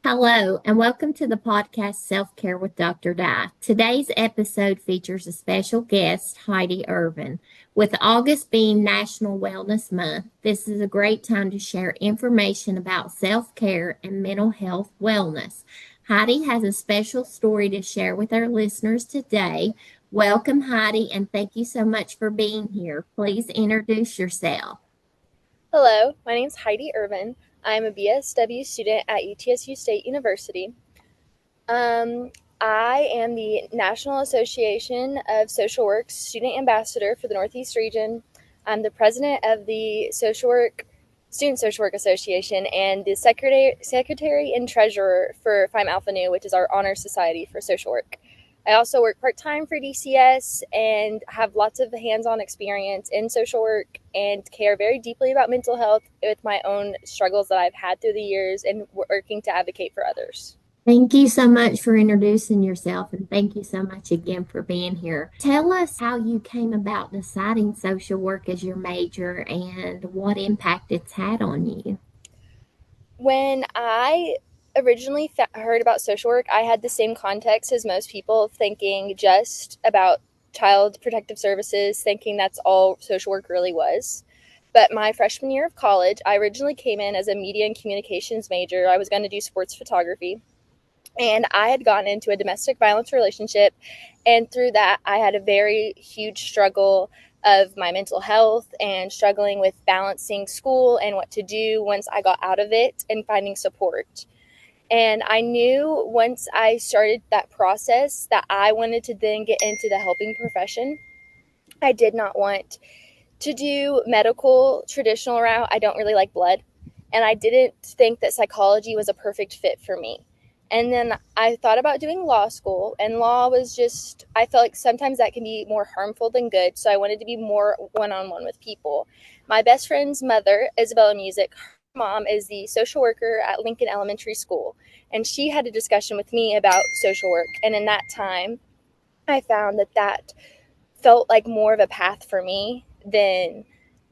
Hello, and welcome to the podcast Self Care with Dr. Di. Today's episode features a special guest, Heidi Ervin. With August being National Wellness Month, this is a great time to share information about self care and mental health wellness. Heidi has a special story to share with our listeners today. Welcome, Heidi, and thank you so much for being here. Please introduce yourself. Hello, my name is Heidi Ervin. I'm a BSW student at UTSU State University. I am the National Association of Social Work's Student Ambassador for the Northeast region. I'm the president of the Student Social Work Association and the secretary and treasurer for Phi Alpha Nu, which is our honor society for social work. I also work part-time for DCS and have lots of hands-on experience in social work and care very deeply about mental health with my own struggles that I've had through the years and working to advocate for others. Thank you so much for introducing yourself, and thank you so much again for being here. Tell us how you came about deciding social work as your major and what impact it's had on you. When I originally heard about social work, I had the same context as most people, thinking just about child protective services, thinking that's all social work really was. But my freshman year of college, I originally came in as a media and communications major. I was going to do sports photography. And I had gotten into a domestic violence relationship. And through that, I had a very huge struggle of my mental health and struggling with balancing school and what to do once I got out of it and finding support. And I knew once I started that process that I wanted to then get into the helping profession. I did not want to do medical traditional route. I don't really like blood. And I didn't think that psychology was a perfect fit for me. And then I thought about doing law school, and law was just, I felt like sometimes that can be more harmful than good. So I wanted to be more one on one with people. My best friend's mother, Isabella Music, her mom is the social worker at Lincoln Elementary School. And she had a discussion with me about social work. And in that time, I found that felt like more of a path for me than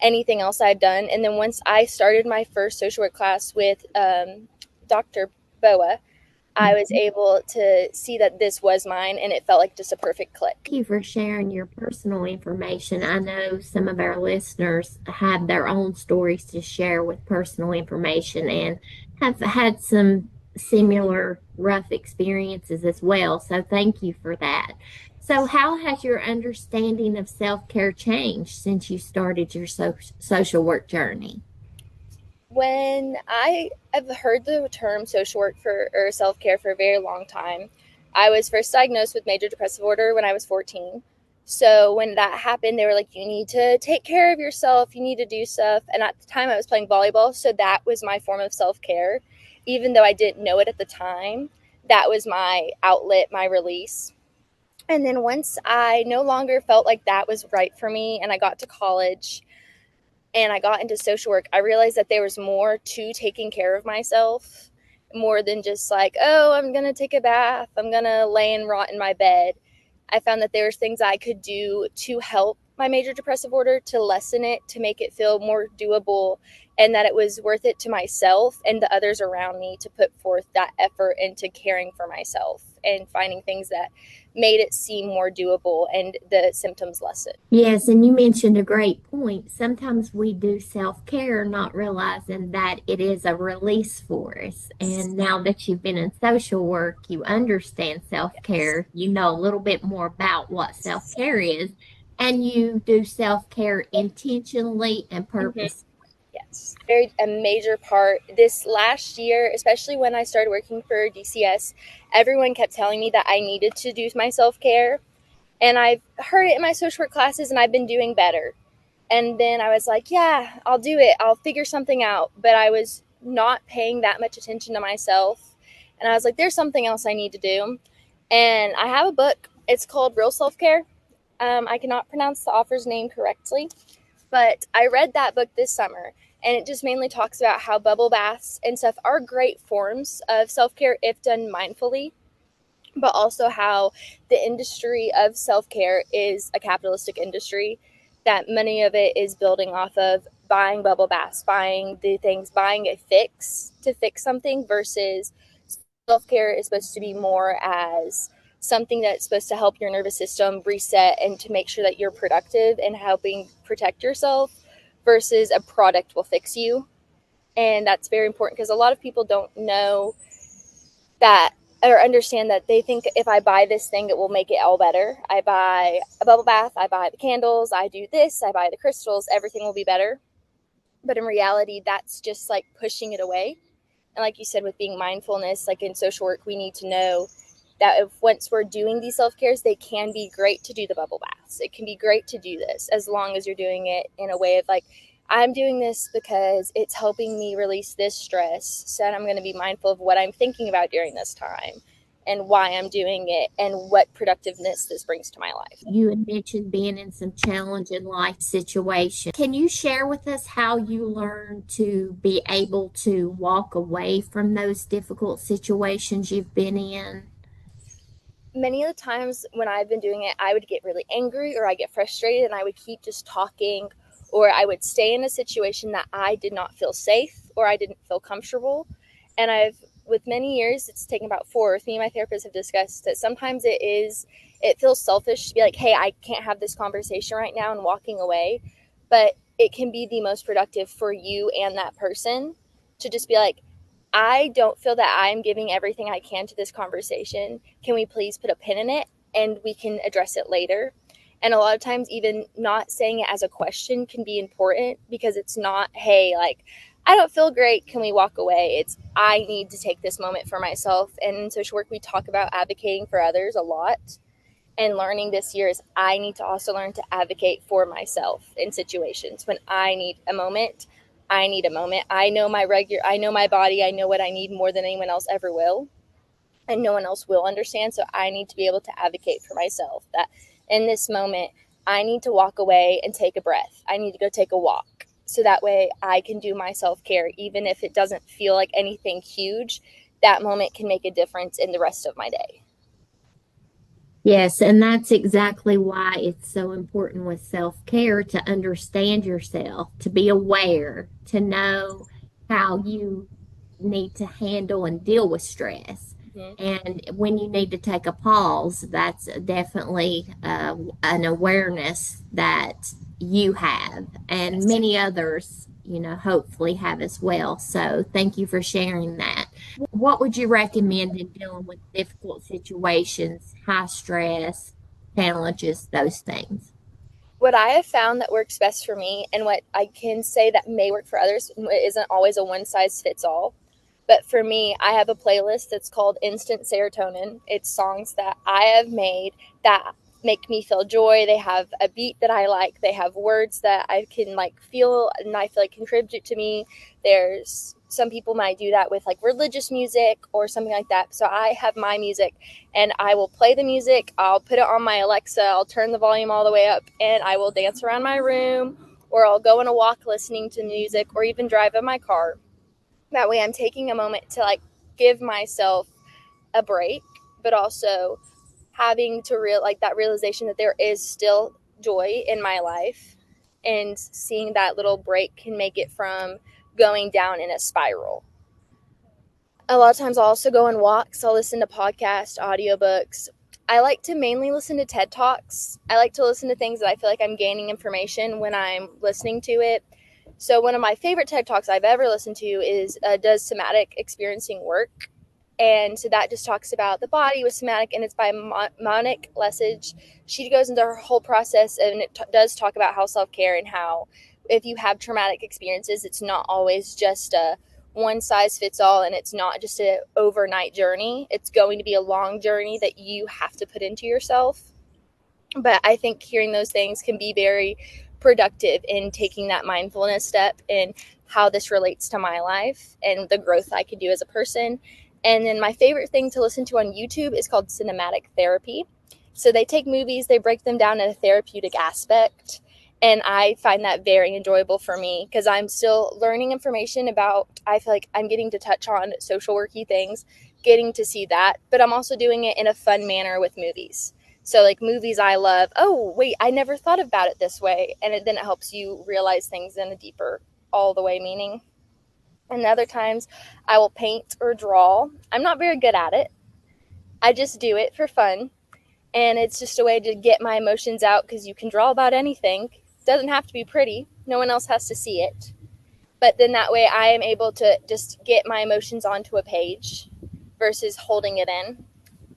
anything else I'd done. And then once I started my first social work class with Dr. Boa, I was able to see that this was mine, and it felt like just a perfect click. Thank you for sharing your personal information. I know some of our listeners have their own stories to share with personal information and have had some similar rough experiences as well. So, thank you for that. So, how has your understanding of self care changed since you started your social work journey? When I have heard the term social work for or self care for a very long time, I was first diagnosed with major depressive disorder when I was 14. So when that happened, they were like, you need to take care of yourself, you need to do stuff. And at the time, I was playing volleyball. So that was my form of self care. Even though I didn't know it at the time, that was my outlet, my release. And then once I no longer felt like that was right for me and I got to college, and I got into social work, I realized that there was more to taking care of myself, more than just like, oh, I'm going to take a bath, I'm going to lay and rot in my bed. I found that there was things I could do to help my major depressive disorder, to lessen it, to make it feel more doable, and that it was worth it to myself and the others around me to put forth that effort into caring for myself and finding things that made it seem more doable and the symptoms lessen. Yes, and you mentioned a great point. Sometimes we do self care not realizing that it is a release for us. And now that you've been in social work, you understand self Yes. care, you know a little bit more about what self care is, and you do self care intentionally and Mm-hmm. purposefully. Yes, very a major part. This last year, especially when I started working for DCS, everyone kept telling me that I needed to do my self care. And I've heard it in my social work classes, and I've been doing better. And then I was like, yeah, I'll do it. I'll figure something out. But I was not paying that much attention to myself. And I was like, there's something else I need to do. And I have a book. It's called Real Self Care. I cannot pronounce the author's name correctly, but I read that book this summer, and it just mainly talks about how bubble baths and stuff are great forms of self care if done mindfully, but also how the industry of self care is a capitalistic industry, that many of it is building off of buying bubble baths, buying the things, buying a fix to fix something versus self-care is supposed to be more as something that's supposed to help your nervous system reset and to make sure that you're productive and helping protect yourself versus a product will fix you. And that's very important because a lot of people don't know that or understand that. They think if I buy this thing, it will make it all better. I buy a bubble bath, I buy the candles, I do this, I buy the crystals, everything will be better. But in reality, that's just like pushing it away. And like you said, with being mindfulness, like in social work, we need to know that if once we're doing these self-cares, they can be great to do the bubble baths. It can be great to do this as long as you're doing it in a way of like, I'm doing this because it's helping me release this stress. So I'm going to be mindful of what I'm thinking about during this time and why I'm doing it and what productiveness this brings to my life. You had mentioned being in some challenging life situations. Can you share with us how you learned to be able to walk away from those difficult situations you've been in? Many of the times when I've been doing it, I would get really angry or I get frustrated and I would keep just talking, or I would stay in a situation that I did not feel safe or I didn't feel comfortable. And with many years, it's taken about 4, with me and my therapist have discussed that sometimes it feels selfish to be like, hey, I can't have this conversation right now and walking away. But it can be the most productive for you and that person to just be like, I don't feel that I'm giving everything I can to this conversation. Can we please put a pin in it and we can address it later? And a lot of times, even not saying it as a question can be important because it's not, hey, like, I don't feel great. Can we walk away? It's, I need to take this moment for myself. And in social work, we talk about advocating for others a lot. And learning this year is I need to also learn to advocate for myself in situations when I need a moment. I need a moment. I know my body. I know what I need more than anyone else ever will, and no one else will understand. So I need to be able to advocate for myself that in this moment, I need to walk away and take a breath. I need to go take a walk. So that way I can do my self care, even if it doesn't feel like anything huge. That moment can make a difference in the rest of my day. Yes, and that's exactly why it's so important with self-care to understand yourself, to be aware, to know how you need to handle and deal with stress. Mm-hmm. And when you need to take a pause, that's definitely an awareness that you have, and Yes. many others, hopefully have as well. So thank you for sharing that. What would you recommend in dealing with difficult situations, high stress, challenges, those things? What I have found that works best for me, and what I can say that may work for others, isn't always a one size fits all. But for me, I have a playlist that's called Instant Serotonin. It's songs that I have made that make me feel joy. They have a beat that I like. They have words that I can like feel and I feel like contribute to me. There's some people might do that with like religious music or something like that. So I have my music and I will play the music. I'll put it on my Alexa. I'll turn the volume all the way up and I will dance around my room, or I'll go on a walk listening to music, or even drive in my car. That way I'm taking a moment to like give myself a break, but also having to that realization that there is still joy in my life, and seeing that little break can make it from going down in a spiral. A lot of times I'll also go on walks. I'll listen to podcasts, audiobooks. I like to mainly listen to TED Talks. I like to listen to things that I feel like I'm gaining information when I'm listening to it. So one of my favorite TED Talks I've ever listened to is Does Somatic Experiencing Work? And so that just talks about the body with somatic, and it's by Monique Lesage. She goes into her whole process, and it does talk about how self-care and how if you have traumatic experiences, it's not always just a one size fits all, and it's not just an overnight journey. It's going to be a long journey that you have to put into yourself. But I think hearing those things can be very productive in taking that mindfulness step and how this relates to my life and the growth I can do as a person. And then my favorite thing to listen to on YouTube is called cinematic therapy. So they take movies, they break them down in a therapeutic aspect. And I find that very enjoyable for me because I'm still learning information about, I feel like I'm getting to touch on social worky things, getting to see that, but I'm also doing it in a fun manner with movies. So like movies I love, oh wait, I never thought about it this way. And then it helps you realize things in a deeper, all the way meaning. And other times I will paint or draw. I'm not very good at it. I just do it for fun. And it's just a way to get my emotions out because you can draw about anything. It doesn't have to be pretty, no one else has to see it. But then that way I am able to just get my emotions onto a page versus holding it in.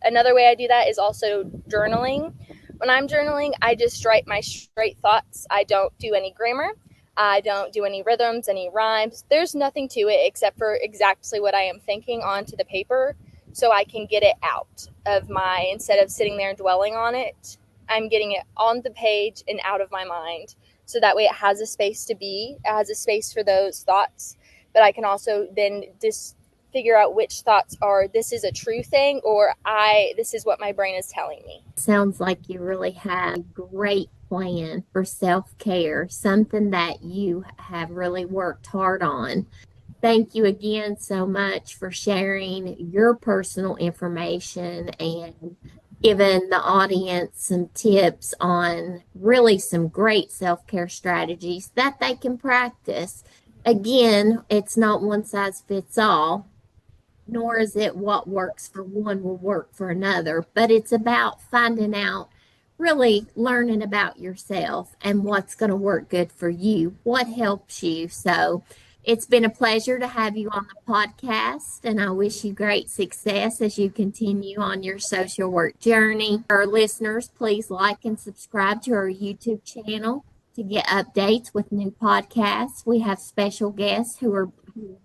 Another way I do that is also journaling. When I'm journaling, I just write my straight thoughts. I don't do any grammar. I don't do any rhythms, any rhymes. There's nothing to it except for exactly what I am thinking onto the paper so I can get it out of my, instead of sitting there and dwelling on it, I'm getting it on the page and out of my mind. So that way it has a space to be, it has a space for those thoughts, but I can also then just figure out which thoughts are this is a true thing or this is what my brain is telling me. Sounds like you really have a great plan for self-care, something that you have really worked hard on. Thank you again so much for sharing your personal information and giving the audience some tips on really some great self-care strategies that they can practice. Again, it's not one size fits all, nor is it what works for one will work for another, but it's about finding out, really learning about yourself and what's going to work good for you, what helps you. So it's been a pleasure to have you on the podcast, and I wish you great success as you continue on your social work journey. Our listeners, please like and subscribe to our YouTube channel to get updates with new podcasts. We have special guests who will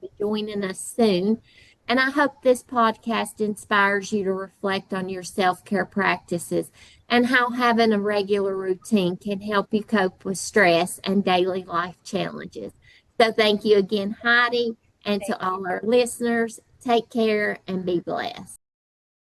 be joining us soon. And I hope this podcast inspires you to reflect on your self care practices and how having a regular routine can help you cope with stress and daily life challenges. So, thank you again, Heidi, and to Thank you. all our listeners. Take care and be blessed.